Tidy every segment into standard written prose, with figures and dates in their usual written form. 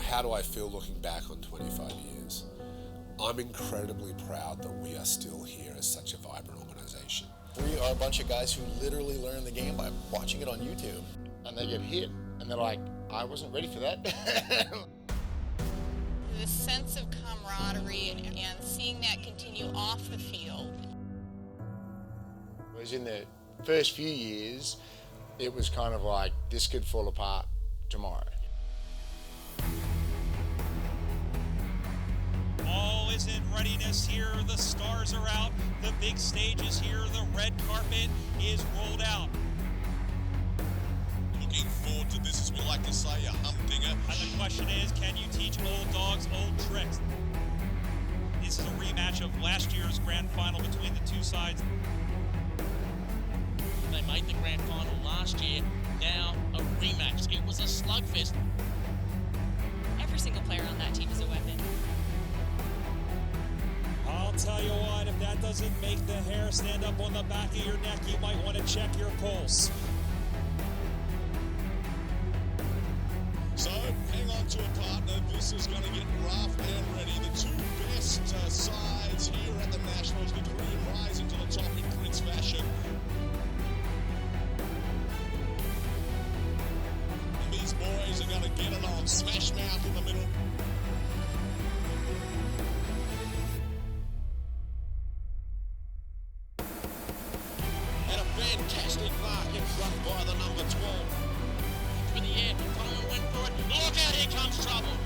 how do I feel looking back on 25 years? I'm incredibly proud that we are still here as such a vibrant organisation. We are a bunch of guys who literally learn the game by watching it on YouTube. And they get hit, and they're like, I wasn't ready for that. The sense of camaraderie and seeing that continue off the field. Whereas in the first few years, it was kind of like, this could fall apart tomorrow. All is in readiness here. The stars are out. The big stage is here. The red carpet is rolled out. Looking forward to this, as we like to say, a humdinger. And the question is, can you teach old dogs old tricks? This is a rematch of last year's grand final between the two sides. They made the grand final last year, now a rematch. It was a slugfest. Every single player on that team is a weapon. I'll tell you what, if that doesn't make the hair stand up on the back of your neck, you might want to check your pulse. So, hang on to a partner. This is going to get rough and ready. The two best sides here at the Nationals. The dream rising to the top in Prince fashion. And these boys are going to get it on. Smash mouth in the middle. And a fantastic mark in front by the number 12. For the air, Coleman went for it. Look out, here comes trouble.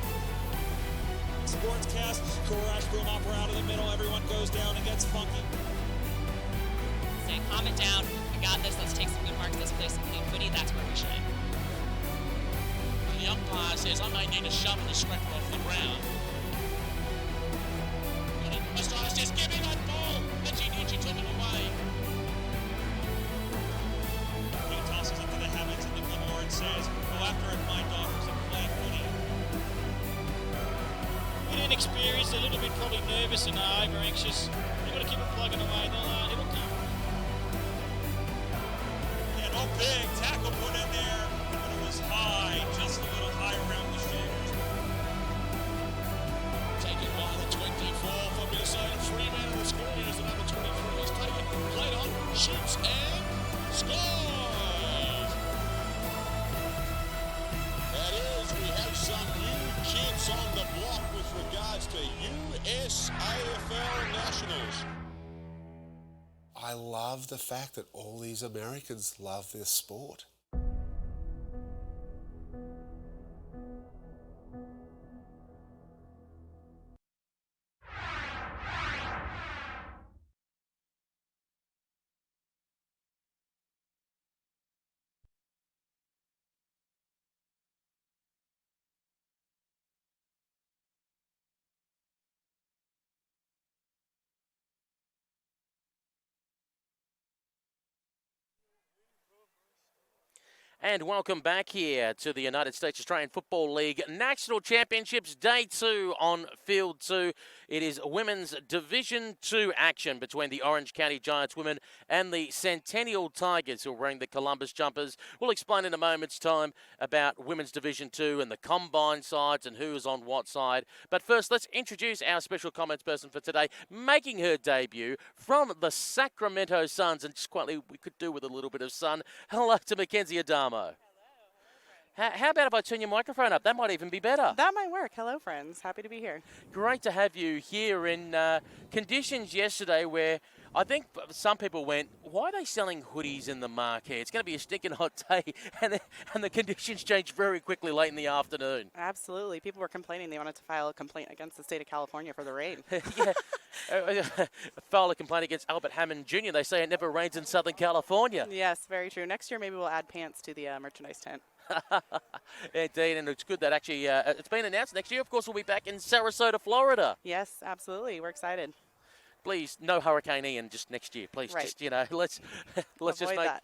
Sportscast, crash boom opera out of the middle. Everyone goes down and gets funky. Say, calm it down. I got this. Let's take some good marks. Let's play some clean footy. That's where we shine. The umpire says, I may need to shovel the scraper off the ground. Styles says, give me that ball. And she took it away. He tosses it to the heavens and the glamour and says, go after it, my daughters, and play footy. Bit inexperienced, a little bit probably nervous and over anxious. You've got to keep it plugging away. It'll come. Yeah, no big tackle put in there, but it was high, just a little high around the shoulders. Taken by the 24 for Minnesota. Freeman in the score. Here's the number 23. He's taken, played on, shoots and scores! That is, we have some new kids on the block with regards to USAFL Nationals. I love the fact that all these Americans love this sport. And welcome back here to the United States Australian Football League National Championships Day 2 on Field 2. It is Women's Division 2 action between the Orange County Giants women and the Centennial Tigers, who are wearing the Columbus jumpers. We'll explain in a moment's time about Women's Division 2 and the combined sides and who is on what side. But first, let's introduce our special comments person for today, making her debut from the Sacramento Suns. And just quietly, we could do with a little bit of sun. Hello to Mackenzie Adamo. How about if I turn your microphone up? That might even be better. That might work. Hello, friends. Happy to be here. Great to have you here in conditions yesterday where I think some people went, why are they selling hoodies in the marquee? It's going to be a stinking hot day, and the conditions changed very quickly late in the afternoon. Absolutely. People were complaining they wanted to file a complaint against the state of California for the rain. Yeah. File a complaint against Albert Hammond Jr. They say it never rains in Southern California. Yes, very true. Next year, maybe we'll add pants to the merchandise tent. Indeed, and it's good that actually it's been announced. Next year, of course, we'll be back in Sarasota, Florida. Yes, absolutely. We're excited. Please, no Hurricane Ian just next year. Please, right. Just, let's Avoid just make that.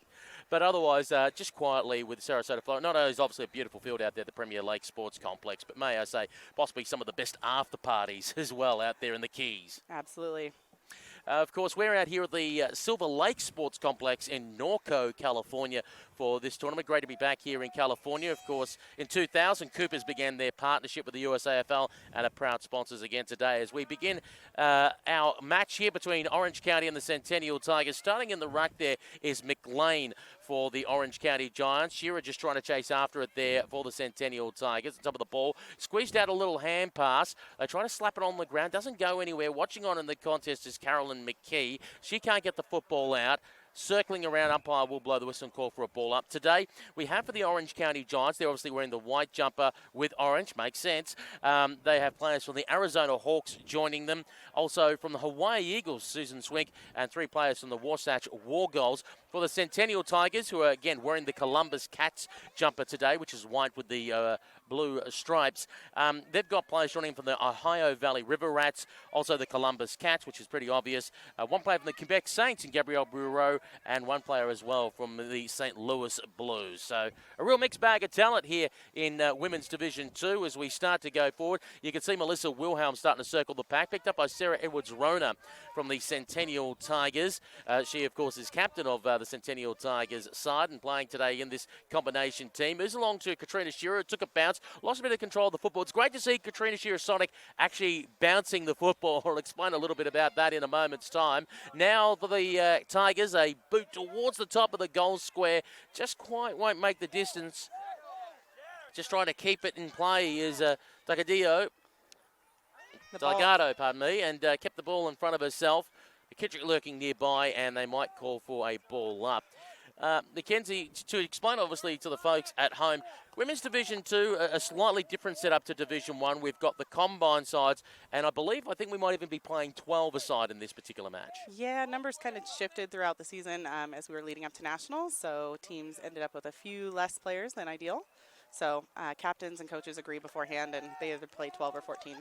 But otherwise, just quietly with Sarasota, Florida, not only is obviously a beautiful field out there, the Premier Lake Sports Complex, but may I say, possibly some of the best after parties as well out there in the Keys. Absolutely. Of course, we're out here at the Silver Lake Sports Complex in Norco, California for this tournament. Great to be back here in California. Of course, in 2000, Coopers began their partnership with the USAFL and are proud sponsors again today as we begin our match here between Orange County and the Centennial Tigers. Starting in the ruck there is McLean for the Orange County Giants. Shearer just trying to chase after it there for the Centennial Tigers. On top of the ball, squeezed out a little hand pass. They try to slap it on the ground. Doesn't go anywhere. Watching on in the contest is Carolyn McKee. She can't get the football out. Circling around, umpire will blow the whistle and call for a ball up. Today, we have for the Orange County Giants, they're obviously wearing the white jumper with orange, makes sense. They have players from the Arizona Hawks joining them. Also from the Hawaii Eagles, Susan Swink, and 3 players from the Wasatch War Goals. For the Centennial Tigers, who are again wearing the Columbus Cats jumper today, which is white with the blue stripes. They've got players joining from the Ohio Valley River Rats, also the Columbus Cats, which is pretty obvious. One player from the Quebec Saints in Gabrielle Bureau, and one player as well from the St. Louis Blues. So a real mixed bag of talent here in Women's Division 2 as we start to go forward. You can see Melissa Wilhelm starting to circle the pack, picked up by Sarah Edwards-Rona from the Centennial Tigers. She, of course, is captain of the Centennial Tigers side and playing today in this combination team. Moves along to Katrina Shearer, took a bounce, lost a bit of control of the football. It's great to see Katrina Shearer-Sonic actually bouncing the football. I'll explain a little bit about that in a moment's time. Now for the Tigers, a boot towards the top of the goal square. Just quite won't make the distance. Just trying to keep it in play is Delgado, pardon me, and kept the ball in front of herself. McKittrick lurking nearby, and they might call for a ball up. Mackenzie, to explain obviously to the folks at home, Women's Division 2, a slightly different setup to Division 1. We've got the combine sides, and I think we might even be playing 12 aside in this particular match. Yeah, numbers kind of shifted throughout the season as we were leading up to nationals, so teams ended up with a few less players than ideal. So captains and coaches agree beforehand, and they either play 12 or 14.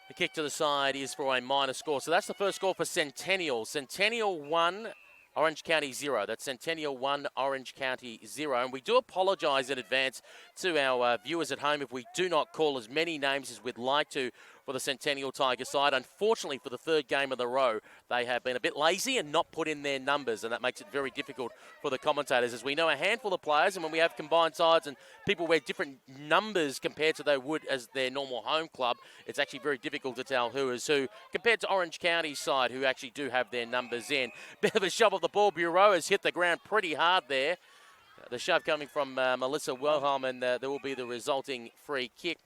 The kick to the side is for a minor score. So that's the first score for Centennial. Centennial 1, Orange County 0. That's Centennial 1, Orange County 0. And we do apologise in advance to our viewers at home if we do not call as many names as we'd like to for the Centennial Tiger side. Unfortunately, for the third game of the row, they have been a bit lazy and not put in their numbers, and that makes it very difficult for the commentators. As we know, a handful of players, and when we have combined sides and people wear different numbers compared to they would as their normal home club, it's actually very difficult to tell who is who, compared to Orange County's side, who actually do have their numbers in. Bit of a shove of the ball. Bureau has hit the ground pretty hard there. The shove coming from Melissa Wilhelm, and there will be the resulting free kick.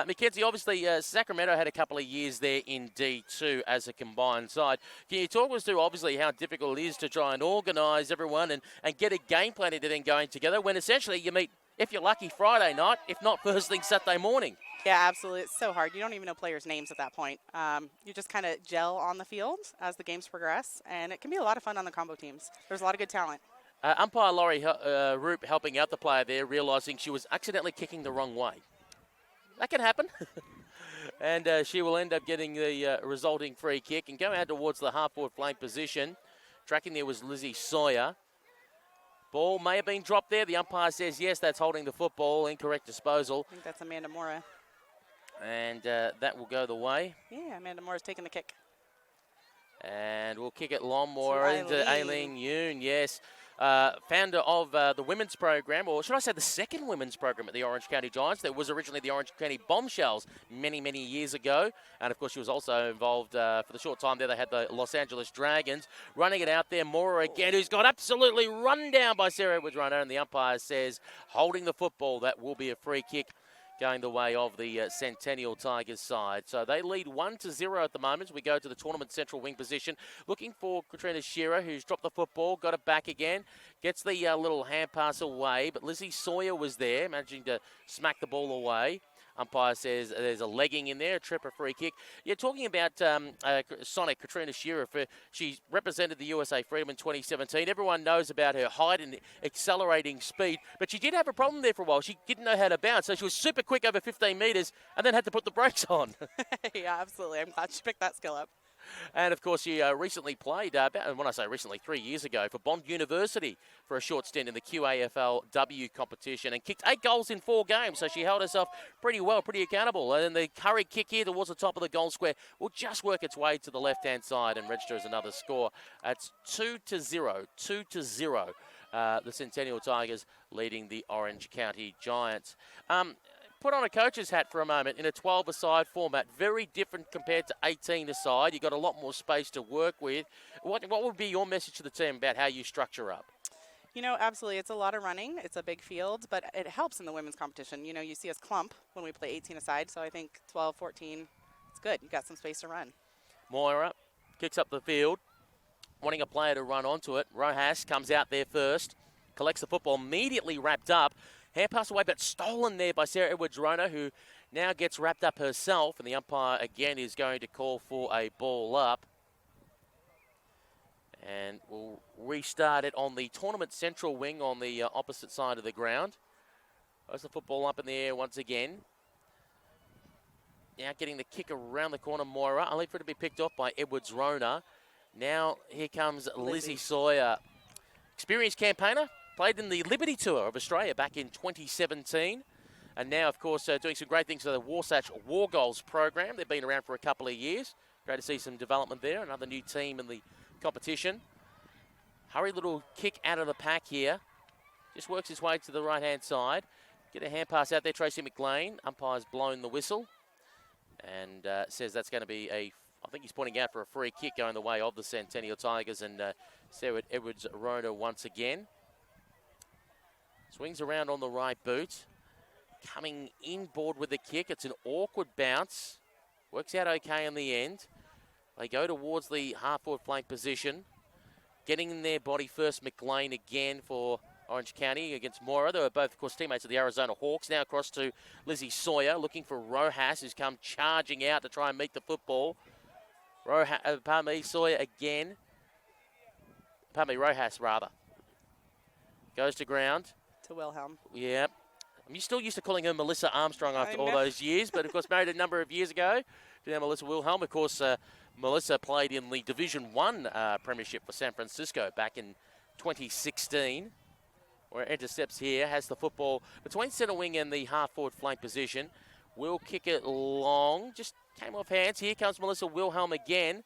Mackenzie, obviously, Sacramento had a couple of years there in D2 as a combined side. Can you talk us through, obviously, how difficult it is to try and organise everyone and get a game plan into then going together when essentially you meet, if you're lucky, Friday night, if not first thing Saturday morning? Yeah, absolutely. It's so hard. You don't even know players' names at that point. You just kind of gel on the field as the games progress, and it can be a lot of fun on the combo teams. There's a lot of good talent. Umpire Laurie Roop helping out the player there, realising she was accidentally kicking the wrong way. That can happen. And she will end up getting the resulting free kick and go out towards the half-forward flank position. Tracking there was Lizzie Sawyer. Ball may have been dropped there. The umpire says yes, that's holding the football. Incorrect disposal. I think that's Amanda Mora. And that will go the way. Yeah, Amanda Mora's taking the kick. And we'll kick it long more into Aileen Yoon, yes. Founder of the women's program, or should I say the second women's program at the Orange County Giants. That was originally the Orange County Bombshells many, many years ago. And, of course, she was also involved for the short time there. They had the Los Angeles Dragons. Running it out there, Mora again, who's got absolutely run down by Sarah Edwards-Rona. And the umpire says, holding the football, that will be a free kick going the way of the Centennial Tigers side. So they lead 1-0 at the moment. We go to the tournament central wing position, looking for Katrina Shearer, who's dropped the football, got it back again, gets the little hand pass away, but Lizzie Sawyer was there, managing to smack the ball away. Umpire says there's a legging in there, a trip, a free kick. You're talking about Sonic, Katrina Shearer. She represented the USA Freedom in 2017. Everyone knows about her height and accelerating speed, but she did have a problem there for a while. She didn't know how to bounce, so she was super quick over 15 metres and then had to put the brakes on. Yeah, absolutely. I'm glad she picked that skill up. And, of course, she recently played, when I say recently, 3 years ago, for Bond University for a short stint in the QAFL-W competition and kicked 8 goals in 4 games. So she held herself pretty well, pretty accountable. And the hurry kick here towards the top of the goal square will just work its way to the left-hand side and register as another score. It's 2-0, 2-0. The Centennial Tigers leading the Orange County Giants. Put on a coach's hat for a moment in a 12-a-side format. Very different compared to 18-a-side. You've got a lot more space to work with. What would be your message to the team about how you structure up? You know, absolutely. It's a lot of running. It's a big field, but it helps in the women's competition. You know, you see us clump when we play 18-a-side, so I think 12, 14, it's good. You've got some space to run. Moira kicks up the field, wanting a player to run onto it. Rojas comes out there first, collects the football, immediately wrapped up. Hand passed away, but stolen there by Sarah Edwards-Rona, who now gets wrapped up herself, and the umpire again is going to call for a ball up. And we'll restart it on the tournament central wing on the opposite side of the ground. There's the football up in the air once again. Now getting the kick around the corner, Moira, only for it to be picked off by Edwards-Rona. Now here comes Lizzie Sawyer. Experienced campaigner. Played in the Liberty Tour of Australia back in 2017. And now, of course, doing some great things for the Wasatch War Goals program. They've been around for a couple of years. Great to see some development there. Another new team in the competition. Hurry little kick out of the pack here. Just works his way to the right-hand side. Get a hand pass out there, Tracy McLean. Umpire's blown the whistle. And says that's going to be I think he's pointing out for a free kick going the way of the Centennial Tigers. And Sarah Edwards-Rona once again. Swings around on the right boot. Coming inboard with the kick. It's an awkward bounce. Works out okay in the end. They go towards the half-forward flank position. Getting in their body first, McLean again for Orange County against Moira. They were both, of course, teammates of the Arizona Hawks. Now across to Lizzie Sawyer, looking for Rojas, who's come charging out to try and meet the football. Sawyer again. Rojas, rather. Goes to ground. To Wilhelm. Yeah. I'm still used to calling her Melissa Armstrong after all those years, but of course married a number of years ago to Melissa Wilhelm. Of course, Melissa played in the Division 1 Premiership for San Francisco back in 2016. Where intercepts here, has the football between centre wing and the half-forward flank position. Will kick it long, just came off hands. Here comes Melissa Wilhelm again.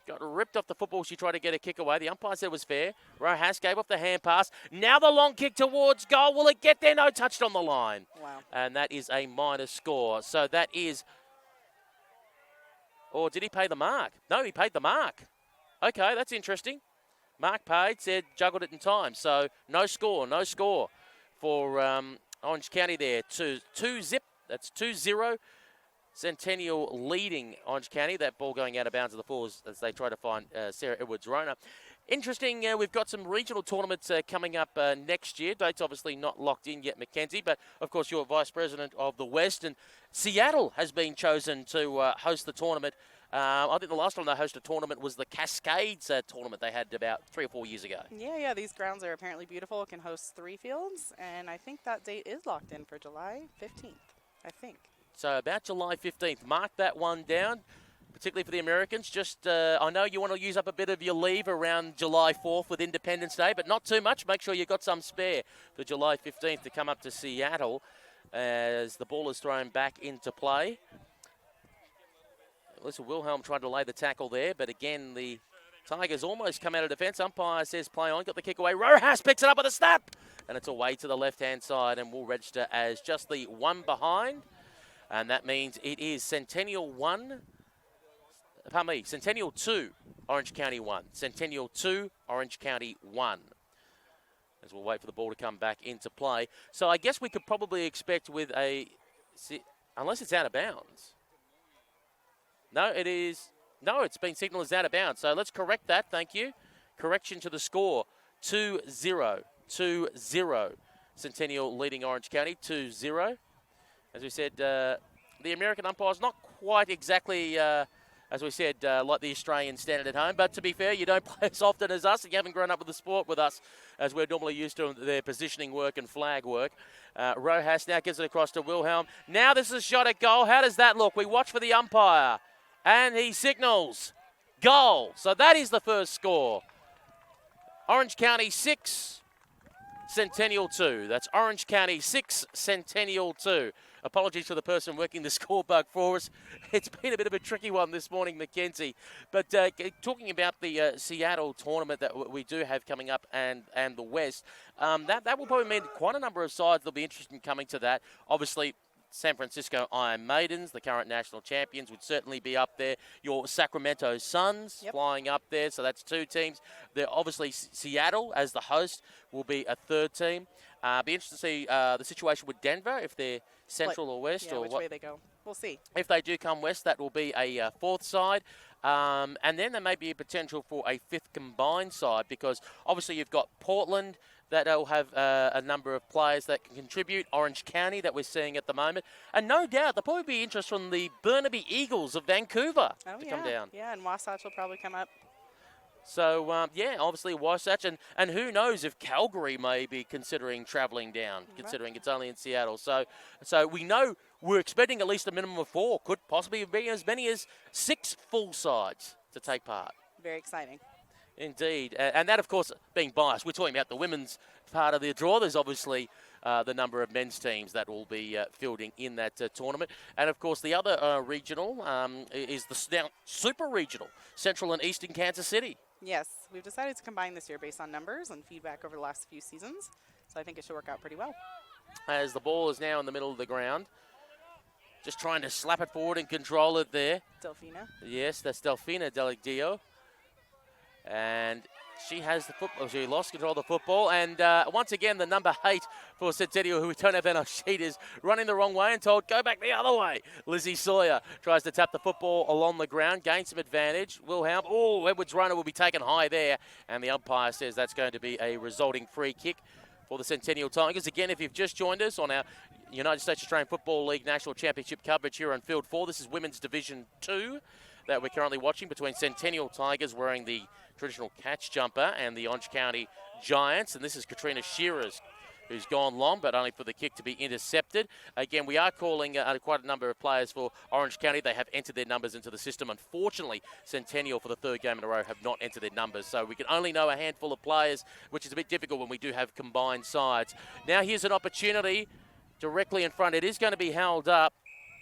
Got ripped off the football. She tried to get a kick away. The umpire said it was fair. Rojas gave off the hand pass. Now the long kick towards goal. Will it get there? No, touched on the line. Wow. And that is a minor score. So that is... Or did he pay the mark? No, he paid the mark. Okay, that's interesting. Mark paid, said juggled it in time. So no score for Orange County there. 2-zip. That's 2-0. Centennial leading Orange County. That ball going out of bounds of the Fours as they try to find Sarah Edwards-Rona. Interesting, we've got some regional tournaments coming up next year. Dates obviously not locked in yet, Mackenzie, but of course you're Vice President of the West, and Seattle has been chosen to host the tournament. I think the last time they hosted a tournament was the Cascades tournament they had about 3 or 4 years ago. Yeah, these grounds are apparently beautiful. It can host 3 fields, and I think that date is locked in for July 15th, I think. So about July 15th. Mark that one down, particularly for the Americans. Just, I know you want to use up a bit of your leave around July 4th with Independence Day, but not too much. Make sure you've got some spare for July 15th to come up to Seattle as the ball is thrown back into play. Melissa Wilhelm tried to lay the tackle there, but again, the Tigers almost come out of defence. Umpire says play on, got the kick away. Rojas picks it up with a snap, and it's away to the left-hand side and will register as just the one behind. And that means it is Centennial 2, Orange County 1. Centennial 2, Orange County 1. As we'll wait for the ball to come back into play. So I guess we could probably expect with unless it's out of bounds. No, it is. No, it's been signalled as out of bounds. So let's correct that. Thank you. Correction to the score. 2-0. 2-0. Centennial leading Orange County. 2-0. As we said, the American umpire's not quite exactly, as we said, like the Australian standard at home. But to be fair, you don't play as often as us. You haven't grown up with the sport with us, as we're normally used to their positioning work and flag work. Rojas now gives it across to Wilhelm. Now this is a shot at goal. How does that look? We watch for the umpire. And he signals goal. So that is the first score. Orange County 6, Centennial 2. That's Orange County 6, Centennial 2. Apologies to the person working the scorebug for us. It's been a bit of a tricky one this morning, Mackenzie. But talking about the Seattle tournament that we do have coming up and the West, that will probably mean quite a number of sides that'll be interested in coming to that. Obviously, San Francisco Iron Maidens, the current national champions, would certainly be up there. Your Sacramento Suns flying up there, so that's 2 teams. They're obviously Seattle as the host will be a 3rd team. Be interested to see the situation with Denver, if they're Central or West. Yeah, or which way they go. We'll see. If they do come West, that will be a 4th side. And then there may be a potential for a 5th combined side, because obviously you've got Portland, that will have a number of players that can contribute. Orange County that we're seeing at the moment. And no doubt there'll probably be interest from the Burnaby Eagles of Vancouver to come down. Yeah, and Wasatch will probably come up. So, yeah, obviously Wasatch. And who knows if Calgary may be considering travelling down, considering it's only in Seattle. So we know we're expecting at least a minimum of 4. Could possibly be as many as 6 full sides to take part. Very exciting. Indeed. And that, of course, being biased, we're talking about the women's part of the draw. There's obviously the number of men's teams that will be fielding in that tournament. And, of course, the other regional is the now super regional, Central and Eastern Kansas City. Yes, we've decided to combine this year based on numbers and feedback over the last few seasons. So I think it should work out pretty well. As the ball is now in the middle of the ground. Just trying to slap it forward and control it there. Delfina. Yes, that's Delfina Deligdio. And she has the football. She lost control of the football. And once again, the number 8 for Centennial, who we don't have on our sheet, is running the wrong way and told, go back the other way. Lizzie Sawyer tries to tap the football along the ground, gain some advantage. Wilhelm, Edwards runner will be taken high there. And the umpire says that's going to be a resulting free kick for the Centennial Tigers. Again, if you've just joined us on our United States Australian Football League National Championship coverage here on Field 4, this is Women's Division 2 that we're currently watching between Centennial Tigers wearing the traditional catch jumper and the Orange County Giants. And this is Katrina Shearers, who's gone long, but only for the kick to be intercepted. Again, we are calling quite a number of players for Orange County. They have entered their numbers into the system. Unfortunately, Centennial, for the 3rd game in a row, have not entered their numbers. So we can only know a handful of players, which is a bit difficult when we do have combined sides. Now here's an opportunity directly in front. It is going to be held up.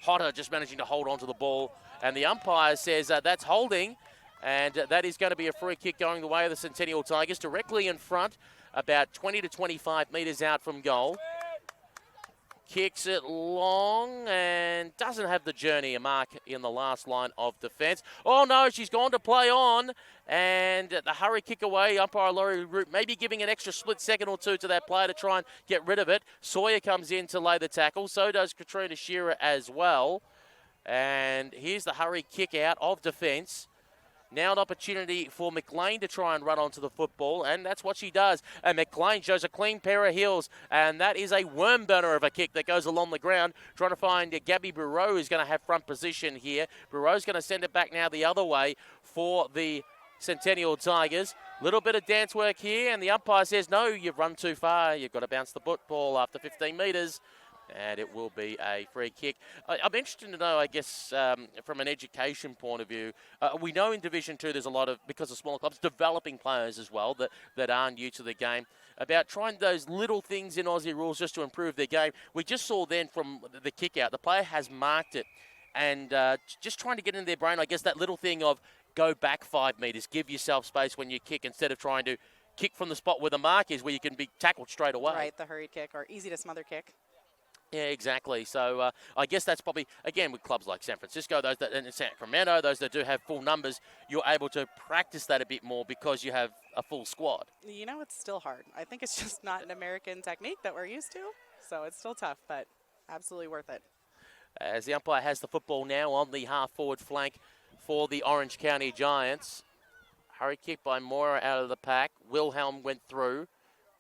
Hodder just managing to hold on to the ball. And the umpire says that's holding. And that is going to be a free kick going the way of the Centennial Tigers, directly in front, about 20 to 25 metres out from goal. Kicks it long and doesn't have the journey, a mark in the last line of defence. Oh no, she's gone to play on, and the hurry kick away. Umpire Laurie Root maybe giving an extra split second or 2 to that player to try and get rid of it. Sawyer comes in to lay the tackle, so does Katrina Shearer as well. And here's the hurry kick out of defence. Now an opportunity for McLean to try and run onto the football, and that's what she does. And McLean shows a clean pair of heels, and that is a worm burner of a kick that goes along the ground, trying to find Gabby Bureau, who's going to have front position here. Bureau's going to send it back now the other way for the Centennial Tigers. Little bit of dance work here, and the umpire says, no, you've run too far. You've got to bounce the football after 15 metres. And it will be a free kick. I'm interested to know, I guess, from an education point of view, we know in Division 2 there's a lot of, because of smaller clubs, developing players as well that are new to the game, about trying those little things in Aussie rules just to improve their game. We just saw then from the kick out, the player has marked it, and just trying to get in their brain, I guess, that little thing of go back 5 metres, give yourself space when you kick instead of trying to kick from the spot where the mark is, where you can be tackled straight away. Right, the hurried kick or easy to smother kick. Yeah, exactly. So I guess that's probably, again, with clubs like San Francisco, those that, and Sacramento, those that do have full numbers, you're able to practice that a bit more because you have a full squad. You know, it's still hard. I think it's just not an American technique that we're used to. So it's still tough, but absolutely worth it. As the umpire has the football now on the half-forward flank for the Orange County Giants. Hurry kick by Moira out of the pack. Wilhelm went through.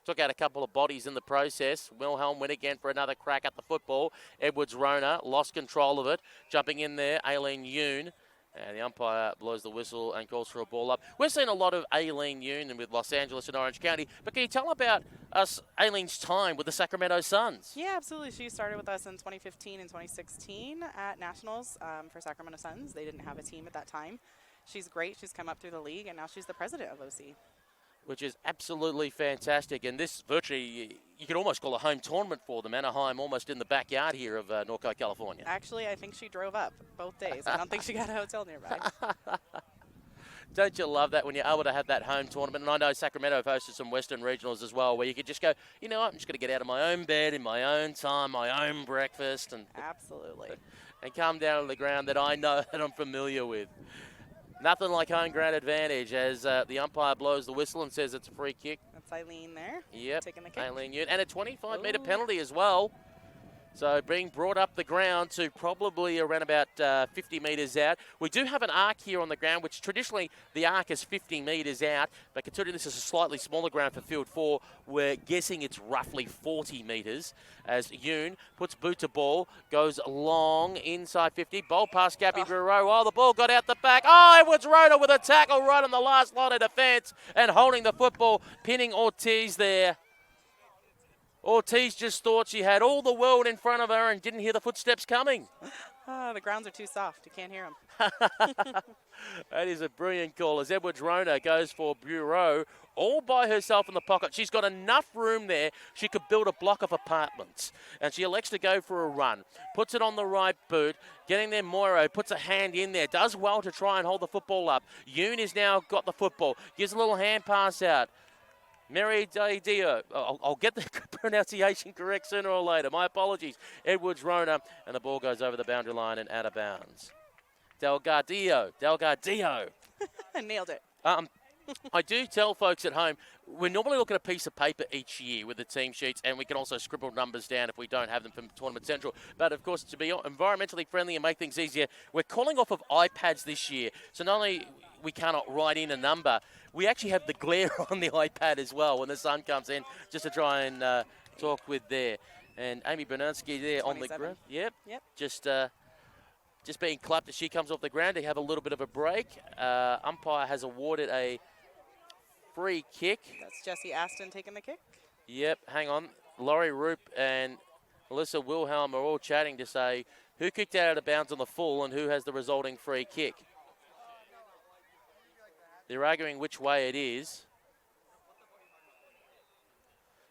Took out a couple of bodies in the process. Wilhelm went again for another crack at the football. Edwards Rona lost control of it. Jumping in there, Aileen Yoon. And the umpire blows the whistle and calls for a ball up. We're seeing a lot of Aileen Yoon with Los Angeles and Orange County. But can you tell about Aileen's time with the Sacramento Suns? Yeah, absolutely. She started with us in 2015 and 2016 at Nationals for Sacramento Suns. They didn't have a team at that time. she's great. She's come up through the league, and now she's the president of OC. Which is absolutely fantastic. And this virtually, you could almost call a home tournament for them. Anaheim almost in the backyard here of Norco, California. Actually, I think she drove up both days. I don't think she got a hotel nearby. Don't you love that when you're able to have that home tournament? And I know Sacramento have hosted some Western regionals as well, where you could just go, you know what, I'm just going to get out of my own bed in my own time, my own breakfast. And absolutely. And come down to the ground that I know and I'm familiar with. Nothing like home ground advantage as the umpire blows the whistle and says it's a free kick. That's Eileen there. Yep, taking the kick. Eileen Newt. And a 25-metre penalty as well. So being brought up the ground to probably around about 50 metres out. We do have an arc here on the ground, which traditionally the arc is 50 metres out. But considering this is a slightly smaller ground for field 4, we're guessing it's roughly 40 metres. As Yoon puts boot to ball, goes long inside 50. Ball past Gabby Bureau. Oh, the ball got out the back. Oh, Edwards Rhoda with a tackle right on the last line of defence and holding the football, pinning Ortiz there. Ortiz just thought she had all the world in front of her and didn't hear the footsteps coming. The grounds are too soft. You can't hear them. That is a brilliant call as Edwards Rona goes for Bureau all by herself in the pocket. She's got enough room there. She could build a block of apartments. And she elects to go for a run. Puts it on the right boot. Getting there, Moiro puts a hand in there. Does well to try and hold the football up. Yoon has now got the football. Gives a little hand pass out. Mary Dio, I'll get the pronunciation correct sooner or later. My apologies. Edwards Rona, and the ball goes over the boundary line and out of bounds. Delgadillo. Nailed it. I do tell folks at home, we're normally looking at a piece of paper each year with the team sheets, and we can also scribble numbers down if we don't have them from Tournament Central. But, of course, to be environmentally friendly and make things easier, we're calling off of iPads this year. So not only we cannot write in a number, we actually have the glare on the iPad as well when the sun comes in, just to try and talk with there. And Amy Bernansky there on the ground. Yep. Just being clapped as she comes off the ground to have a little bit of a break. Umpire has awarded a free kick. That's Jessie Aston taking the kick. Yep, hang on. Laurie Roop and Melissa Wilhelm are all chatting to say who kicked out of bounds on the full and who has the resulting free kick. They're arguing which way it is.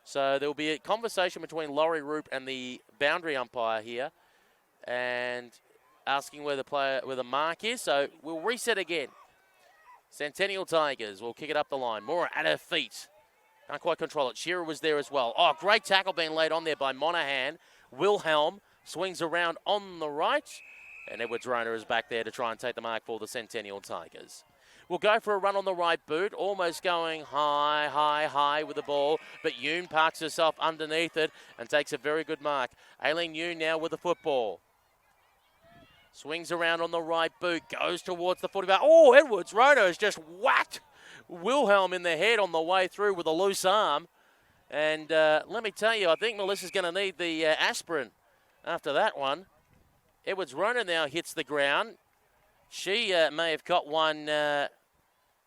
So there will be a conversation between Laurie Roop and the boundary umpire here and asking where the mark is. So we'll reset again. Centennial Tigers will kick it up the line. Mora at her feet. Can't quite control it. Shearer was there as well. Oh, great tackle being laid on there by Monahan. Wilhelm swings around on the right. And Edwards Rona is back there to try and take the mark for the Centennial Tigers. We'll go for a run on the right boot, almost going high with the ball, but Yoon parks herself underneath it and takes a very good mark. Aileen Yoon now with the football. Swings around on the right boot, goes towards the 45. Oh, Edwards Rona has just whacked Wilhelm in the head on the way through with a loose arm. And let me tell you, I think Melissa's going to need the aspirin after that one. Edwards Rona now hits the ground. She may have got one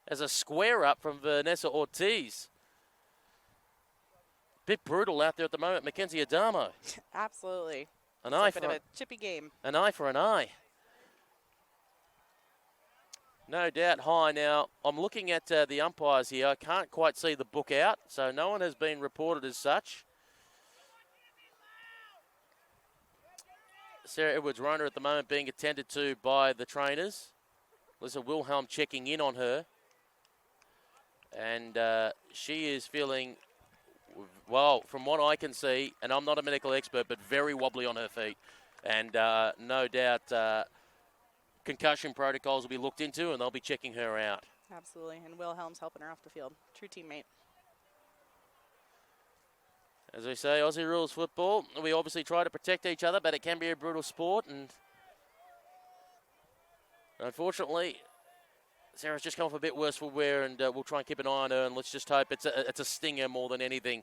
as a square up from Vanessa Ortiz. Bit brutal out there at the moment, Mackenzie Adamo. Absolutely. An eye for a chippy game. An eye for an eye. No doubt high. Now, I'm looking at the umpires here. I can't quite see the book out, so no one has been reported as such. Sarah Edwards Rona at the moment being attended to by the trainers. Lisa Wilhelm checking in on her. And she is feeling, well, from what I can see, and I'm not a medical expert, but very wobbly on her feet. And no doubt concussion protocols will be looked into, and they'll be checking her out. Absolutely, and Wilhelm's helping her off the field. True teammate. As we say, Aussie rules football. We obviously try to protect each other, but it can be a brutal sport. And unfortunately, Sarah's just come off a bit worse for wear, and we'll try and keep an eye on her. And let's just hope it's a stinger more than anything.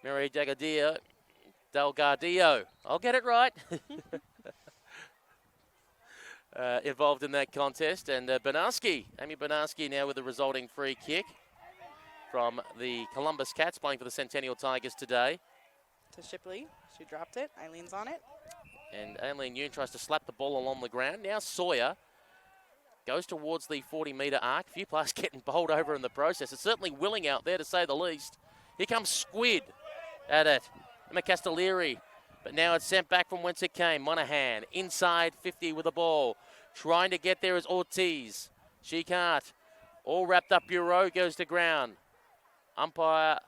Mary Delgadillo. I'll get it right. Involved in that contest. And Amy Banarski now with the resulting free kick from the Columbus Cats, playing for the Centennial Tigers today. To Shipley. She dropped it. Eileen's on it. And Aileen Yoon tries to slap the ball along the ground. Now Sawyer goes towards the 40-metre arc. A few players getting bowled over in the process. It's certainly willing out there, to say the least. Here comes Squid at it. Emma Castellieri. But now it's sent back from whence it came. Monaghan inside 50 with the ball. Trying to get there is Ortiz. She can't. All wrapped up. Bureau goes to ground. Umpire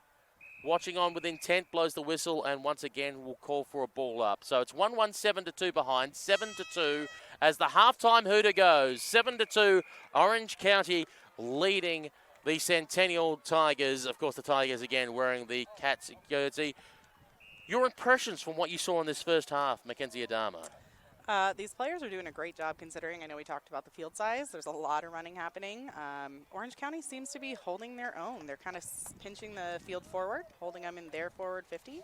watching on with intent, blows the whistle, and once again will call for a ball up. So it's 1-1, 7-2 behind, 7-2 as the halftime hooter goes. 7-2, Orange County leading the Centennial Tigers. Of course, the Tigers again wearing the Cats jersey. Your impressions from what you saw in this first half, Mackenzie Adama? These players are doing a great job considering. I know we talked about the field size. There's a lot of running happening. Orange County seems to be holding their own. They're kind of pinching the field forward, holding them in their forward 50.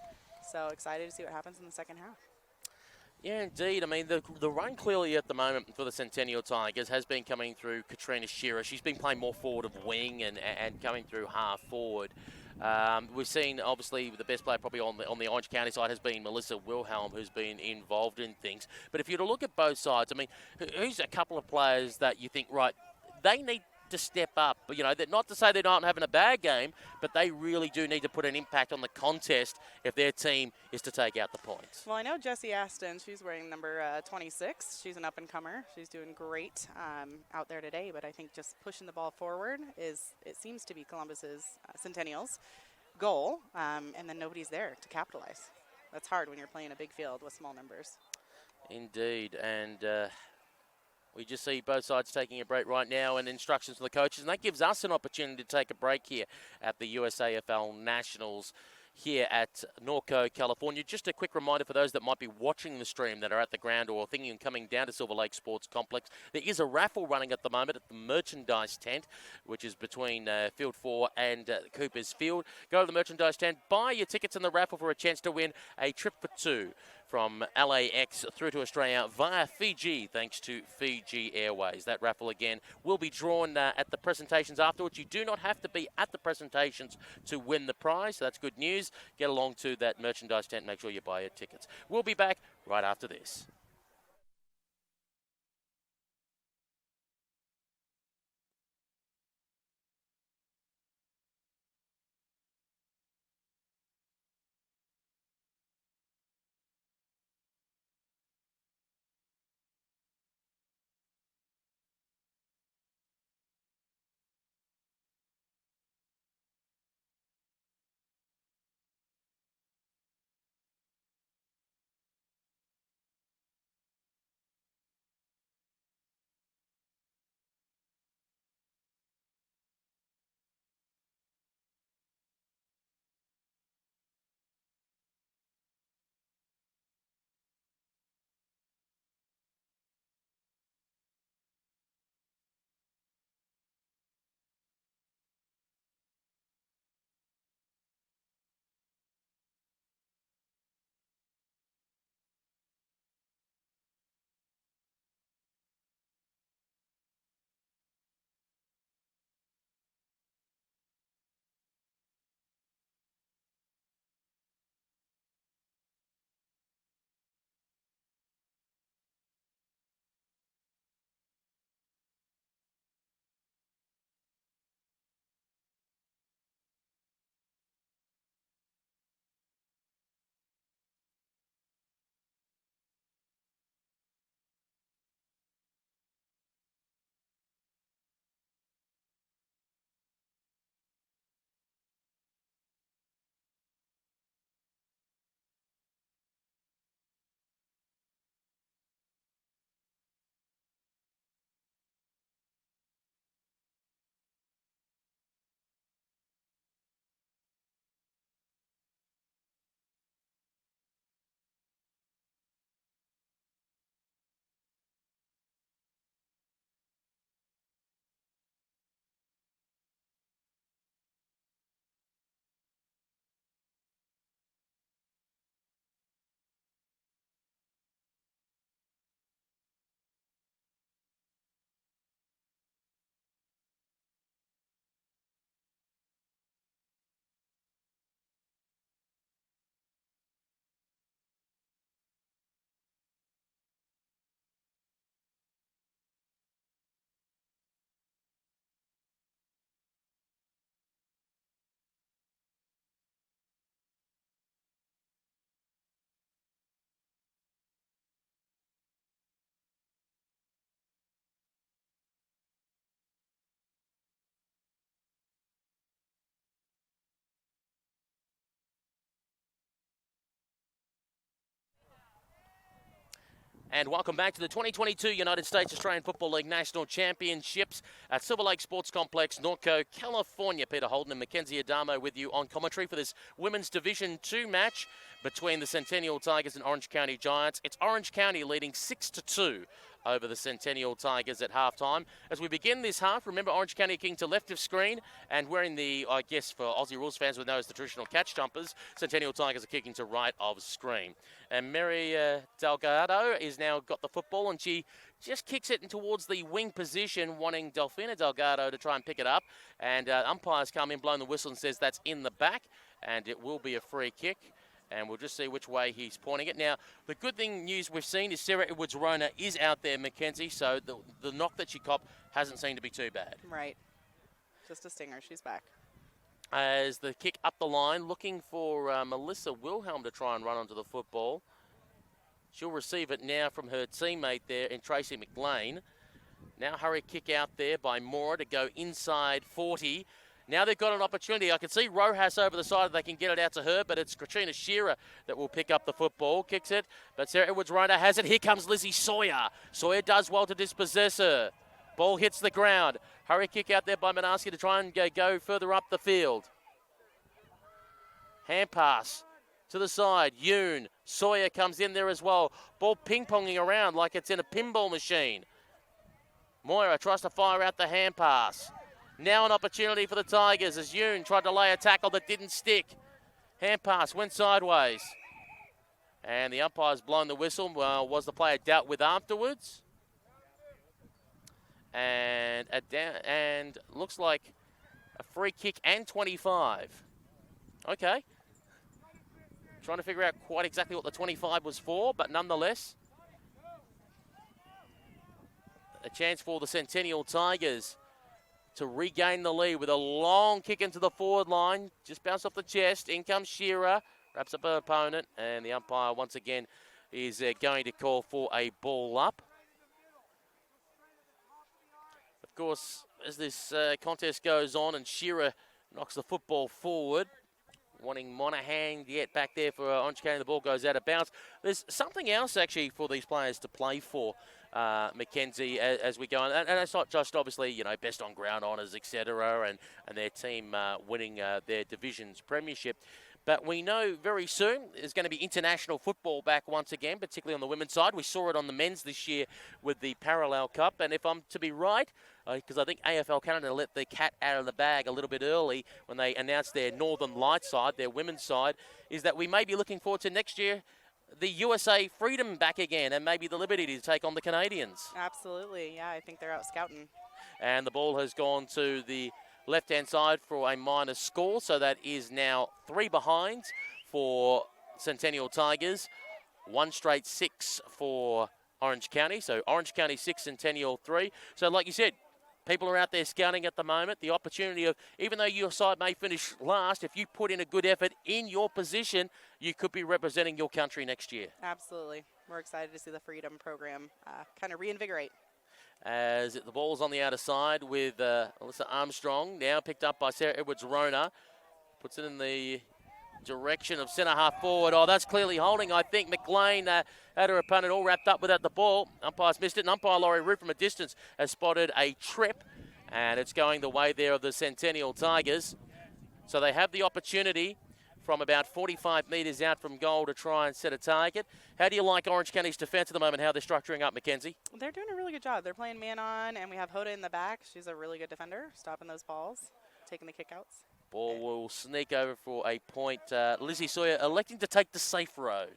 So excited to see what happens in the second half. Yeah, indeed. I mean, the run clearly at the moment for the Centennial Tigers has been coming through Katrina Shearer. She's been playing more forward of wing and coming through half forward. We've seen, obviously, the best player probably on the Orange County side has been Melissa Wilhelm, who's been involved in things. But if you were to look at both sides, I mean, who's a couple of players that you think, right, they need to step up? You know, not to say they're not having a bad game, but they really do need to put an impact on the contest if their team is to take out the points. Well, I know Jessie Aston, she's wearing number 26. She's an up-and-comer. She's doing great out there today, but I think just pushing the ball forward it seems to be Columbus's, Centennial's goal, and then nobody's there to capitalize. That's hard when you're playing a big field with small numbers. Indeed, and we just see both sides taking a break right now and instructions from the coaches, and that gives us an opportunity to take a break here at the USAFL Nationals here at Norco, California. Just a quick reminder for those that might be watching the stream that are at the ground or thinking of coming down to Silver Lake Sports Complex. There is a raffle running at the moment at the merchandise tent, which is between Field 4 and Cooper's Field. Go to the merchandise tent, buy your tickets in the raffle for a chance to win a trip for two from LAX through to Australia via Fiji, thanks to Fiji Airways. That raffle, again, will be drawn at the presentations afterwards. You do not have to be at the presentations to win the prize, so that's good news. Get along to that merchandise tent. Make sure you buy your tickets. We'll be back right after this. And welcome back to the 2022 United States Australian Football League National Championships at Silver Lake Sports Complex, Norco, California. Peter Holden and Mackenzie Adamo with you on commentary for this Women's Division 2 match between the Centennial Tigers and Orange County Giants. It's Orange County leading 6-2 over the Centennial Tigers at halftime. As we begin this half, remember Orange County kicking to left of screen and wearing the, I guess for Aussie rules fans would know as the traditional catch jumpers, Centennial Tigers are kicking to right of screen. And Mary Delgado is now got the football and she just kicks it in towards the wing position, wanting Delfina Delgado to try and pick it up. And umpires come in, blowing the whistle and says that's in the back and it will be a free kick. And we'll just see which way he's pointing it. Now, the good news we've seen is Sarah Edwards-Rona is out there, Mackenzie, so the knock that she copped hasn't seemed to be too bad. Right. Just a stinger. She's back. As the kick up the line, looking for Melissa Wilhelm to try and run onto the football. She'll receive it now from her teammate there in Tracy McLean. Now hurry kick out there by Mora to go inside 40. Now they've got an opportunity. I can see Rojas over the side. They can get it out to her, but it's Katrina Shearer that will pick up the football. Kicks it, but Sarah Edwards-Rona has it. Here comes Lizzie Sawyer. Sawyer does well to dispossess her. Ball hits the ground. Hurry kick out there by Manaski to try and go further up the field. Hand pass to the side. Yoon. Sawyer comes in there as well. Ball ping-ponging around like it's in a pinball machine. Moira tries to fire out the hand pass. Now an opportunity for the Tigers as Yoon tried to lay a tackle that didn't stick. Hand pass went sideways. And the umpire's blown the whistle. Was the player dealt with afterwards? And looks like a free kick and 25. Okay. Trying to figure out quite exactly what the 25 was for, but nonetheless, a chance for the Centennial Tigers to regain the lead with a long kick into the forward line. Just bounced off the chest. In comes Shearer. Wraps up her opponent. And the umpire once again is going to call for a ball up. Of course, as this contest goes on and Shearer knocks the football forward, wanting Monaghan to get back there for Orange County. The ball goes out of bounds. There's something else actually for these players to play for, Mackenzie, as we go on. And it's not just obviously, you know, best on ground honours, etc., and their team winning their division's premiership. But we know very soon there's going to be international football back once again, particularly on the women's side. We saw it on the men's this year with the Parallel Cup. And if I'm to be right, because I think AFL Canada let the cat out of the bag a little bit early when they announced their Northern Light side, their women's side, is that we may be looking forward to next year the USA Freedom back again and maybe the Liberty to take on the Canadians. Absolutely. Yeah, I think they're out scouting. And the ball has gone to the left-hand side for a minor score, so that is now 3 behind for Centennial Tigers. 1 straight 6 for Orange County, so Orange County 6, Centennial 3. So like you said, people are out there scouting at the moment. The opportunity of, even though your side may finish last, if you put in a good effort in your position, you could be representing your country next year. Absolutely. We're excited to see the Freedom program kind of reinvigorate. As the ball's on the outer side with Alyssa Armstrong, now picked up by Sarah Edwards-Rona. Puts it in the direction of centre half forward. Oh, that's clearly holding. I think McLean had her opponent all wrapped up without the ball. Umpire's missed it, and umpire Laurie Root from a distance has spotted a trip, and it's going the way there of the Centennial Tigers. So they have the opportunity from about 45 metres out from goal to try and set a target. How do you like Orange County's defence at the moment, how they're structuring up, Mackenzie? They're doing a really good job. They're playing man-on, and we have Hoda in the back. She's a really good defender, stopping those balls, taking the kickouts. Ball will sneak over for a point. Lizzie Sawyer electing to take the safe road.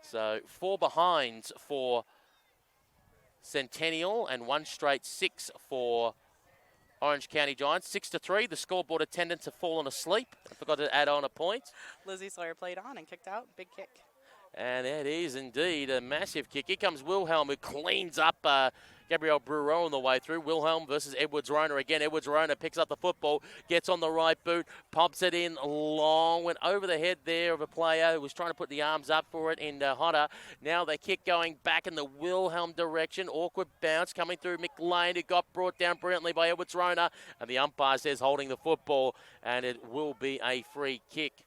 So 4 behinds for Centennial and 1 straight 6 for Orange County Giants. 6-3. The scoreboard attendants have fallen asleep. I forgot to add on a point. Lizzie Sawyer played on and kicked out. Big kick. And that is indeed a massive kick. Here comes Wilhelm, who cleans up Gabrielle Brewer on the way through. Wilhelm versus Edwards-Rona again. Edwards-Rona picks up the football, gets on the right boot, pops it in long, went over the head there of a player who was trying to put the arms up for it in Hodder. Now they kick going back in the Wilhelm direction. Awkward bounce coming through McLean, who got brought down brilliantly by Edwards-Rona. And the umpire says holding the football, and it will be a free kick.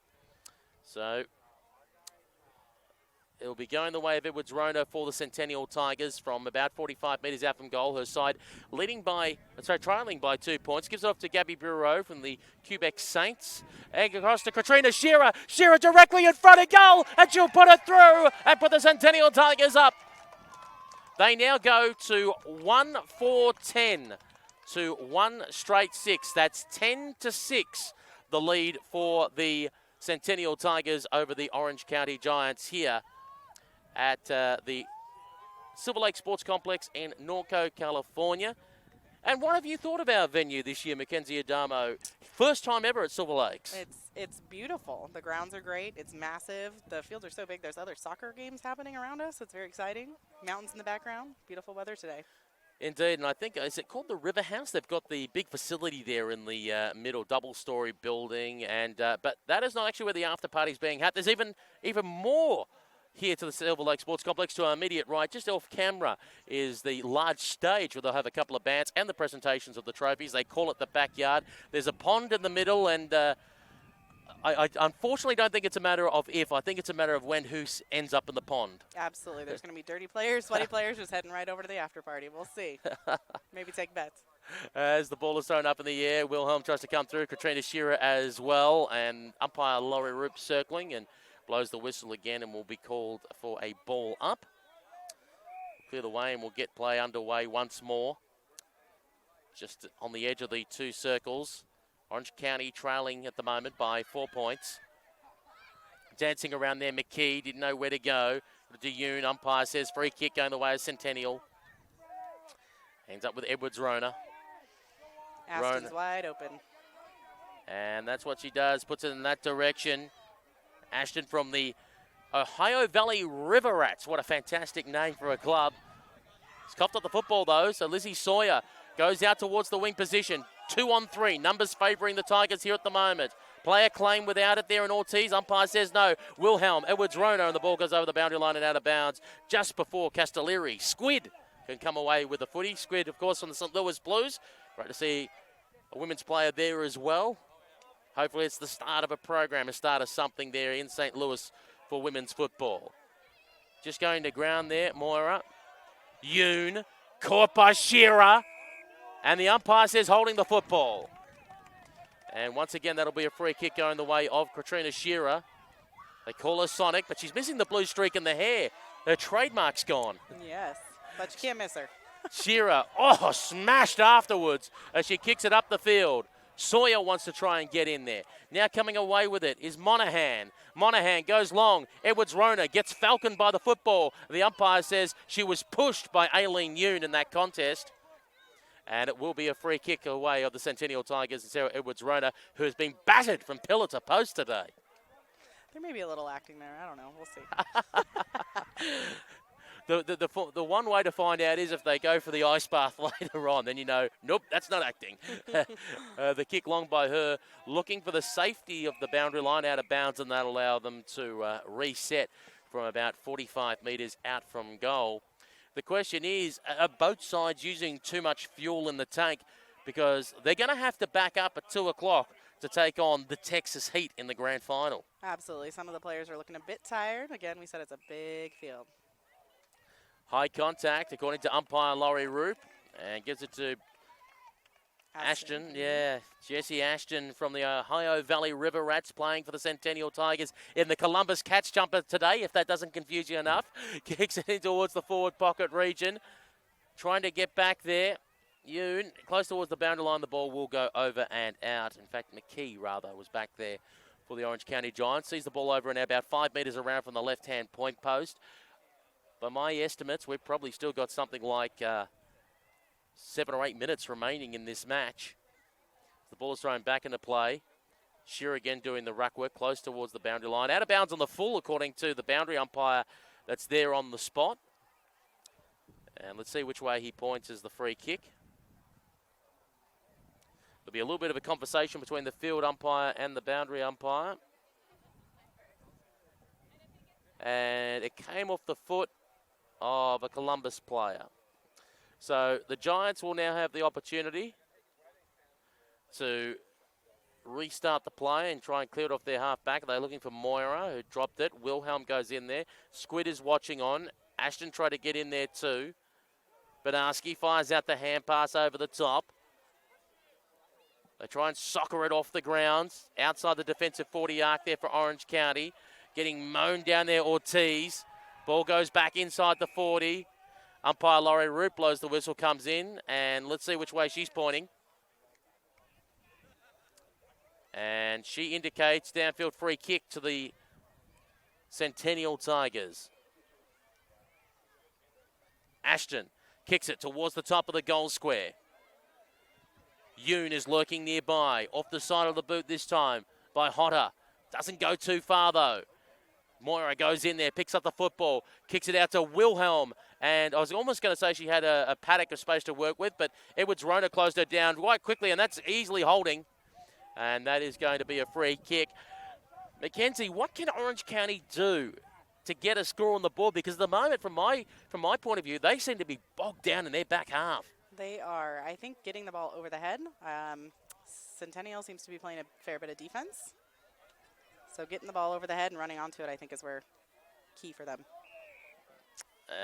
So it'll be going the way of Edwards Rona for the Centennial Tigers from about 45 metres out from goal. Her side trailing by 2 points. Gives it off to Gabby Bureau from the Quebec Saints. And across to Katrina Shearer. Shearer directly in front of goal, and she'll put it through and put the Centennial Tigers up. They now go to 1-4-10 to 1 straight 6. That's 10-6, the lead for the Centennial Tigers over the Orange County Giants here at the Silver Lake Sports Complex in Norco, California. And what have you thought of our venue this year, Mackenzie Adamo? First time ever at Silver Lakes. It's beautiful. The grounds are great. It's massive. The fields are so big. There's other soccer games happening around us. It's very exciting. Mountains in the background. Beautiful weather today. Indeed, and I think, is it called the River House? They've got the big facility there in the middle, double-story building, and but that is not actually where the after party is being had. There's even more here to the Silver Lake Sports Complex. To our immediate right, just off camera, is the large stage where they'll have a couple of bands and the presentations of the trophies. They call it the backyard. There's a pond in the middle, and I unfortunately don't think it's a matter of if. I think it's a matter of when who ends up in the pond. Absolutely. There's going to be dirty players, sweaty players just heading right over to the after party. We'll see. Maybe take bets. As the ball is thrown up in the air, Wilhelm tries to come through. Katrina Shearer as well. And umpire Laurie Roop circling and blows the whistle again and will be called for a ball up. Clear the way and we'll get play underway once more. Just on the edge of the two circles. Orange County trailing at the moment by 4 points. Dancing around there, McKee didn't know where to go. DeYoon, umpire says free kick going the way of Centennial. Ends up with Edwards Rona. Ashton's wide open. And that's what she does, puts it in that direction. Ashton from the Ohio Valley River Rats. What a fantastic name for a club. He's coughed up the football though, so Lizzie Sawyer goes out towards the wing position. 2-on-3, numbers favouring the Tigers here at the moment. Player claim without it there in Ortiz. Umpire says no. Wilhelm, Edwards Rona, and the ball goes over the boundary line and out of bounds just before Castellieri. Squid can come away with the footy. Squid, of course, from the St. Louis Blues. Great to see a women's player there as well. Hopefully it's the start of a program, a start of something there in St. Louis for women's football. Just going to ground there, Moira. Yoon, caught by Shearer. And the umpire says holding the football. And once again, that'll be a free kick going the way of Katrina Shearer. They call her Sonic, but she's missing the blue streak in the hair. Her trademark's gone. Yes, but you can't miss her. Shearer, smashed afterwards as she kicks it up the field. Sawyer wants to try and get in there. Now coming away with it is Monahan. Monahan goes long. Edwards Rona gets falconed by the football. The umpire says she was pushed by Aileen Yoon in that contest. And it will be a free kick away of the Centennial Tigers and Sarah Edwards Rona, who has been battered from pillar to post today. There may be a little acting there. I don't know. We'll see. The one way to find out is if they go for the ice bath later on. Then you know, nope, that's not acting. The kick long by her, looking for the safety of the boundary line out of bounds, and that'll allow them to reset from about 45 metres out from goal. The question is, are both sides using too much fuel in the tank? Because they're going to have to back up at 2 o'clock to take on the Texas Heat in the grand final. Absolutely. Some of the players are looking a bit tired. Again, we said it's a big field. High contact, according to umpire Laurie Roop, and gives it to Ashton. Yeah, Jessie Ashton from the Ohio Valley River Rats playing for the Centennial Tigers in the Columbus Catch Jumper today, if that doesn't confuse you enough. Kicks it in towards the forward pocket region. Trying to get back there. Yoon, close towards the boundary line, the ball will go over and out. In fact, McKee, rather, was back there for the Orange County Giants. Sees the ball over and about 5 metres around from the left-hand point post. By my estimates, we've probably still got something like 7 or 8 minutes remaining in this match. The ball is thrown back into play. Shearer again doing the ruck work close towards the boundary line. Out of bounds on the full, according to the boundary umpire that's there on the spot. And let's see which way he points as the free kick. There'll be a little bit of a conversation between the field umpire and the boundary umpire. And it came off the foot of a Columbus player. So the Giants will now have the opportunity to restart the play and try and clear it off their half-back. They're looking for Moira, who dropped it. Wilhelm goes in there. Squid is watching on. Ashton tried to get in there too. Banarski fires out the hand pass over the top. They try and soccer it off the ground. Outside the defensive 40 arc there for Orange County. Getting mown down there, Ortiz. Ball goes back inside the 40. Umpire Laurie Root blows the whistle, comes in, and let's see which way she's pointing. And she indicates downfield free kick to the Centennial Tigers. Ashton kicks it towards the top of the goal square. Yoon is lurking nearby, off the side of the boot this time by Hotter. Doesn't go too far though. Moira goes in there, picks up the football, kicks it out to Wilhelm. And I was almost going to say she had a paddock of space to work with, but Edwards-Rona closed her down quite quickly, and that's easily holding. And that is going to be a free kick. Mackenzie, what can Orange County do to get a score on the board? Because at the moment, from my point of view, they seem to be bogged down in their back half. They are. I think getting the ball over the head. Centennial seems to be playing a fair bit of defense. So getting the ball over the head and running onto it, I think, is where key for them.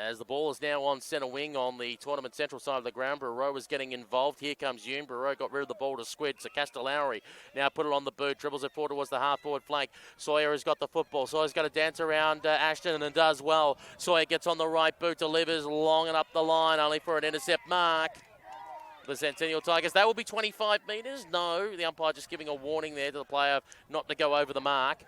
As the ball is now on centre wing on the tournament central side of the ground, Barreau is getting involved. Here comes Yoon. Barreau got rid of the ball to Squid. So Castellari now put it on the boot, dribbles it forward towards the half-forward flank. Sawyer has got the football. Sawyer's got to dance around Ashton and does well. Sawyer gets on the right boot, delivers long and up the line, only for an intercept mark. The Centennial Tigers, that will be 25 metres. No, the umpire just giving a warning there to the player not to go over the mark.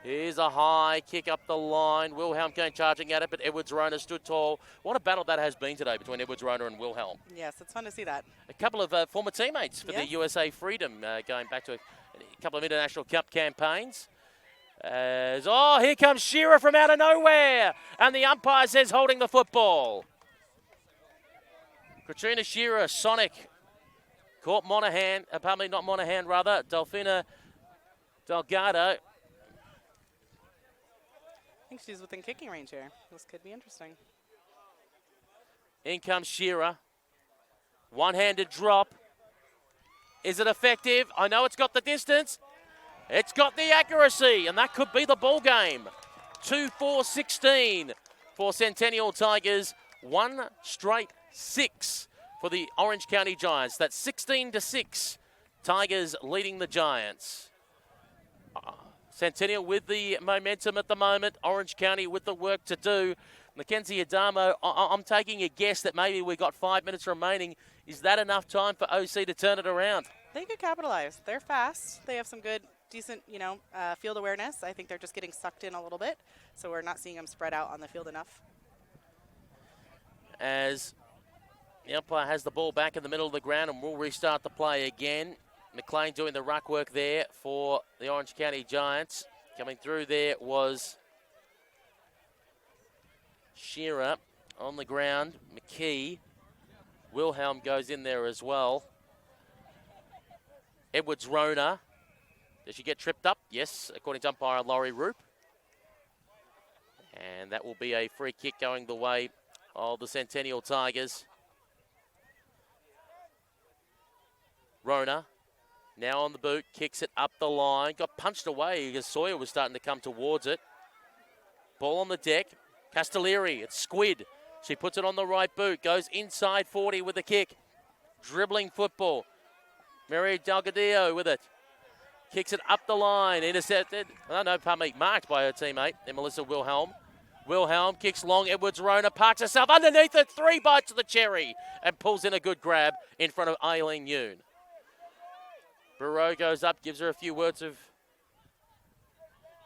Here's a high kick up the line. Wilhelm came charging at it, but Edwards-Rona stood tall. What a battle that has been today between Edwards-Rona and Wilhelm. Yes, it's fun to see that. A couple of former teammates for the USA Freedom, going back to a couple of International Cup campaigns. Here comes Shearer from out of nowhere. And the umpire says holding the football. Katrina Shearer, Sonic, caught Monahan, not Monahan, rather, Delfina Delgado. I think she's within kicking range here. This could be interesting. In comes Shearer. One-handed drop. Is it effective? I know it's got the distance. It's got the accuracy, and that could be the ball game. 2-4-16 for Centennial Tigers. 1 straight 6 for the Orange County Giants. That's 16-6. Tigers leading the Giants. Centennial with the momentum at the moment. Orange County with the work to do. Mackenzie Adamo, I'm taking a guess that maybe we've got 5 minutes remaining. Is that enough time for OC to turn it around? They could capitalize. They're fast. They have some good, decent, field awareness. I think they're just getting sucked in a little bit, so we're not seeing them spread out on the field enough. As the umpire has the ball back in the middle of the ground, and we'll restart the play again. McLean doing the ruck work there for the Orange County Giants. Coming through there was Shearer on the ground. McKee. Wilhelm goes in there as well. Edwards-Rona. Does she get tripped up? Yes, according to umpire Laurie Roop. And that will be a free kick going the way of the Centennial Tigers. Rona. Now on the boot, kicks it up the line. Got punched away because Sawyer was starting to come towards it. Ball on the deck. Castellari, it's Squid. She puts it on the right boot. Goes inside 40 with the kick. Dribbling football. Mary Delgadillo with it. Kicks it up the line. Intercepted. Marked by her teammate, Melissa Wilhelm. Wilhelm kicks long. Edwards-Rona parks herself underneath it. 3 bites of the cherry and pulls in a good grab in front of Eileen Yoon. Barreau goes up, gives her a few words of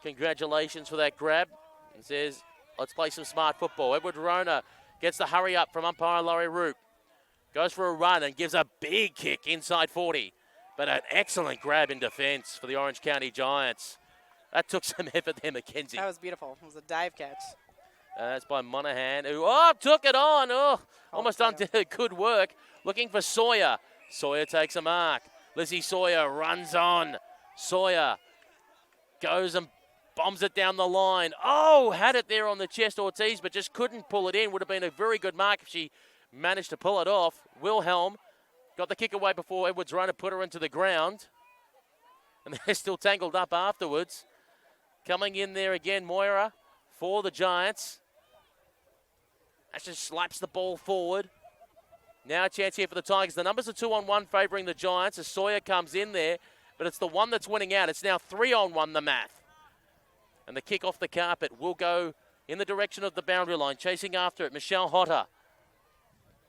congratulations for that grab and says, let's play some smart football. Edwards-Rona gets the hurry up from umpire Laurie Roop. Goes for a run and gives a big kick inside 40. But an excellent grab in defence for the Orange County Giants. That took some effort there, Mackenzie. That was beautiful. It was a dive catch. That's by Monahan, who took it on. Almost undid good work. Looking for Sawyer. Sawyer takes a mark. Lizzie Sawyer runs on. Sawyer goes and bombs it down the line. Had it there on the chest, Ortiz, but just couldn't pull it in. Would have been a very good mark if she managed to pull it off. Wilhelm got the kick away before Edwards-Rona put her into the ground. And they're still tangled up afterwards. Coming in there again, Moira for the Giants. Actually slaps the ball forward. Now a chance here for the Tigers. The numbers are 2-on-1 favouring the Giants as Sawyer comes in there, but it's the one that's winning out. It's now 3-on-1, the math. And the kick off the carpet will go in the direction of the boundary line. Chasing after it, Michelle Hotter.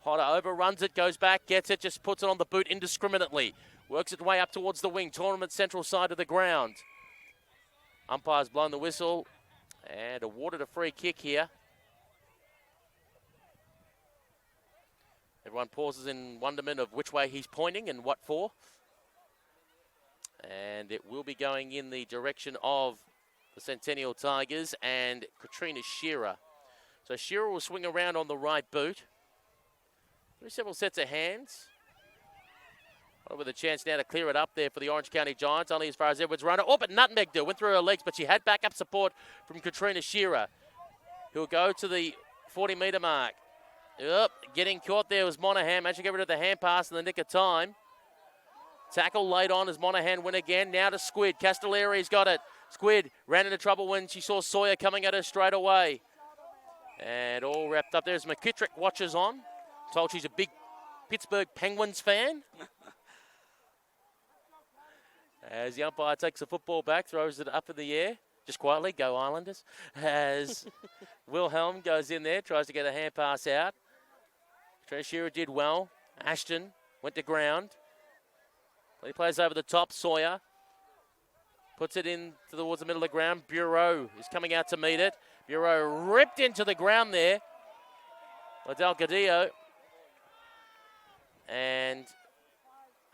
Hotter overruns it, goes back, gets it, just puts it on the boot indiscriminately. Works its way up towards the wing, tournament central side of the ground. Umpire's blown the whistle and awarded a free kick here. Everyone pauses in wonderment of which way he's pointing and what for. And it will be going in the direction of the Centennial Tigers and Katrina Shearer. So Shearer will swing around on the right boot. Several sets of hands. With a chance now to clear it up there for the Orange County Giants, only as far as Edwards runner. Oh, but nutmegged her, went through her legs, but she had backup support from Katrina Shearer, who'll go to the 40-metre mark. Yep, getting caught there was Monaghan. Managed to get rid of the hand pass in the nick of time. Tackle laid on as Monaghan win again. Now to Squid. Castellari's got it. Squid ran into trouble when she saw Sawyer coming at her straight away. And all wrapped up there as McKittrick watches on. Told she's a big Pittsburgh Penguins fan. As the umpire takes the football back, throws it up in the air. Just quietly, go Islanders. As Wilhelm goes in there, tries to get a hand pass out. Katrina Shearer did well. Ashton went to ground. He plays over the top. Sawyer puts it in towards the middle of the ground. Bureau is coming out to meet it. Bureau ripped into the ground there by Delgadillo. And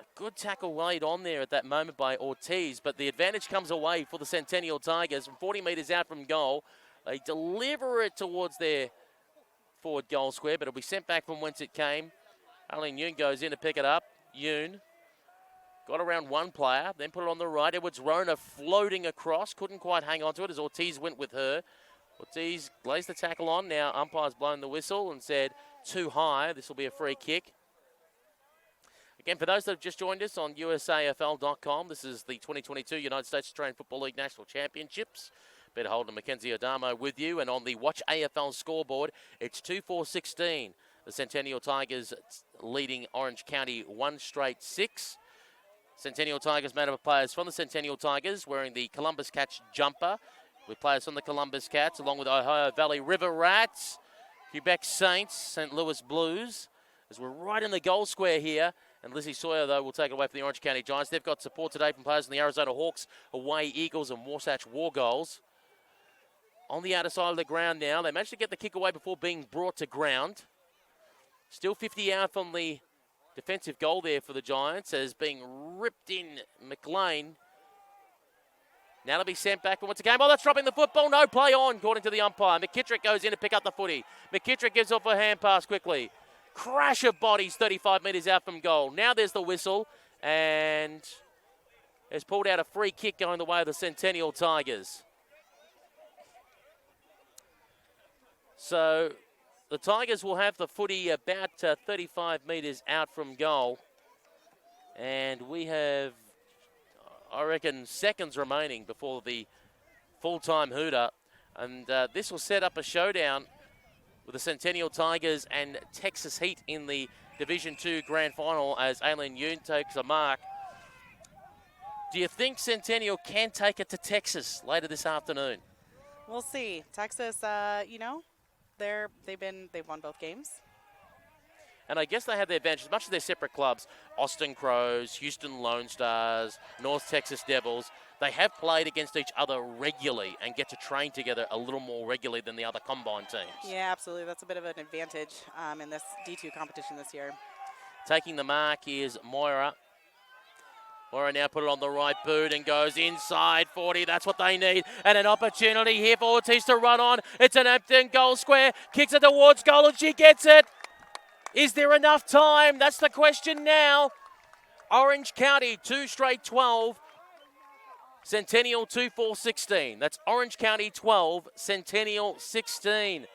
a good tackle laid on there at that moment by Ortiz, but the advantage comes away for the Centennial Tigers from 40 metres out from goal. They deliver it towards their forward goal square, but it'll be sent back from whence it came. Arlene Yoon goes in to pick it up. Yoon got around one player, then put it on the right. Edwards Rona floating across, couldn't quite hang on to it as Ortiz went with her. Ortiz lays the tackle on. Now umpire's blown the whistle and said too high. This will be a free kick. Again, for those that have just joined us on USAFL.com, this is the 2022 United States Australian Football League National Championships. Peter Holden and Mackenzie Adamo with you. And on the Watch AFL scoreboard, it's 2-4-16. The Centennial Tigers leading Orange County 1 straight 6. Centennial Tigers made up of players from the Centennial Tigers wearing the Columbus Cats jumper, with players from the Columbus Cats, along with Ohio Valley River Rats, Quebec Saints, St. Louis Blues, as we're right in the goal square here. And Lizzie Sawyer, though, will take it away from the Orange County Giants. They've got support today from players from the Arizona Hawks, Hawaii Eagles, and Wasatch War Goals. On the outer side of the ground now. They managed to get the kick away before being brought to ground. Still 50 out from the defensive goal there for the Giants as being ripped in McLean. Now to be sent back for once again. Oh, that's dropping the football. No play on, according to the umpire. McKittrick goes in to pick up the footy. McKittrick gives off a hand pass quickly. Crash of bodies 35 metres out from goal. Now there's the whistle and has pulled out a free kick going the way of the Centennial Tigers. So the Tigers will have the footy about 35 metres out from goal. And we have, I reckon, seconds remaining before the full-time hooter. And this will set up a showdown with the Centennial Tigers and Texas Heat in the Division 2 Grand Final as Aileen Yoon takes a mark. Do you think Centennial can take it to Texas later this afternoon? We'll see. Texas, you know, they've won both games. And I guess they have the advantage, as much as they're separate clubs, Austin Crows, Houston Lone Stars, North Texas Devils, they have played against each other regularly and get to train together a little more regularly than the other combined teams. Yeah, absolutely. That's a bit of an advantage in this D2 competition this year. Taking the mark is Moira. Moira now put it on the right boot and goes inside 40. That's what they need. And an opportunity here for Ortiz to run on. It's an empty goal square. Kicks it towards goal and she gets it. Is there enough time? That's the question now. Orange County 2 straight 12. Centennial 2-4-16. That's Orange County 12, Centennial 16.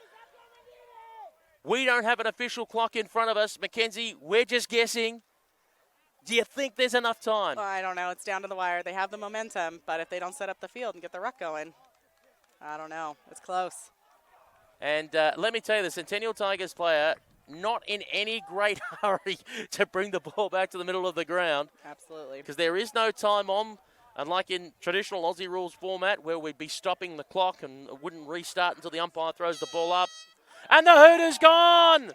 We don't have an official clock in front of us. Mackenzie, we're just guessing. Do you think there's enough time? Well, I don't know. It's down to the wire. They have the momentum, but if they don't set up the field and get the ruck going, I don't know. It's close. And let me tell you, the Centennial Tigers player, not in any great hurry to bring the ball back to the middle of the ground. Absolutely. Because there is no time on, unlike in traditional Aussie rules format where we'd be stopping the clock and it wouldn't restart until the umpire throws the ball up. And the Hooters gone!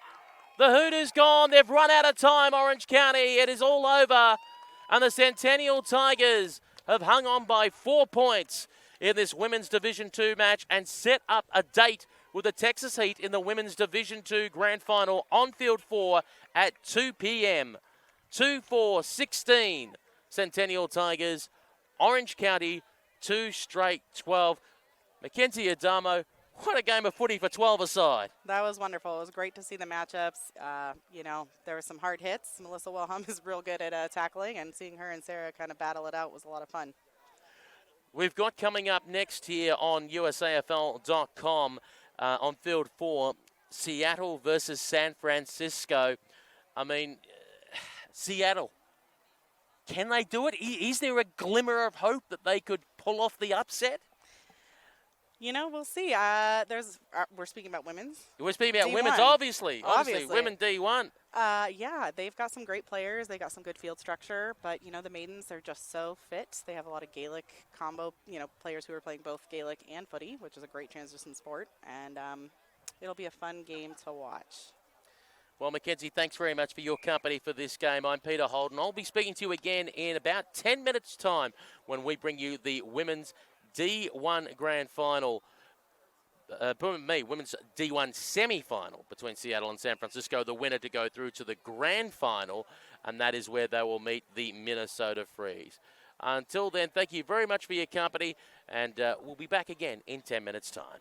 The Hooters gone. They've run out of time, Orange County. It is all over. And the Centennial Tigers have hung on by 4 points in this Women's Division 2 match and set up a date with the Texas Heat in the Women's Division 2 Grand Final on Field 4 at 2 p.m. 2-4-16. Centennial Tigers, Orange County, 2 straight 12. Mackenzie Adamo, what a game of footy for 12-a-side. That was wonderful. It was great to see the matchups. There were some hard hits. Melissa Wilhelm is real good at tackling, and seeing her and Sarah kind of battle it out was a lot of fun. We've got coming up next here on USAFL.com on Field 4, Seattle versus San Francisco. I mean, Seattle, can they do it? Is there a glimmer of hope that they could pull off the upset? We'll see. We're speaking about women's. We're speaking about D1. Women's, obviously. Women D1. Yeah, they've got some great players. They got some good field structure, but the maidens are just so fit. They have a lot of Gaelic combo, players who are playing both Gaelic and footy, which is a great transition sport, and it'll be a fun game to watch. Well, Mackenzie, thanks very much for your company for this game. I'm Peter Holden. I'll be speaking to you again in about 10 minutes' time when we bring you the Women's D1 Grand Final. Women's D1 semi-final between Seattle and San Francisco. The winner to go through to the Grand Final, and that is where they will meet the Minnesota Freeze. Until then, thank you very much for your company, and we'll be back again in 10 minutes' time.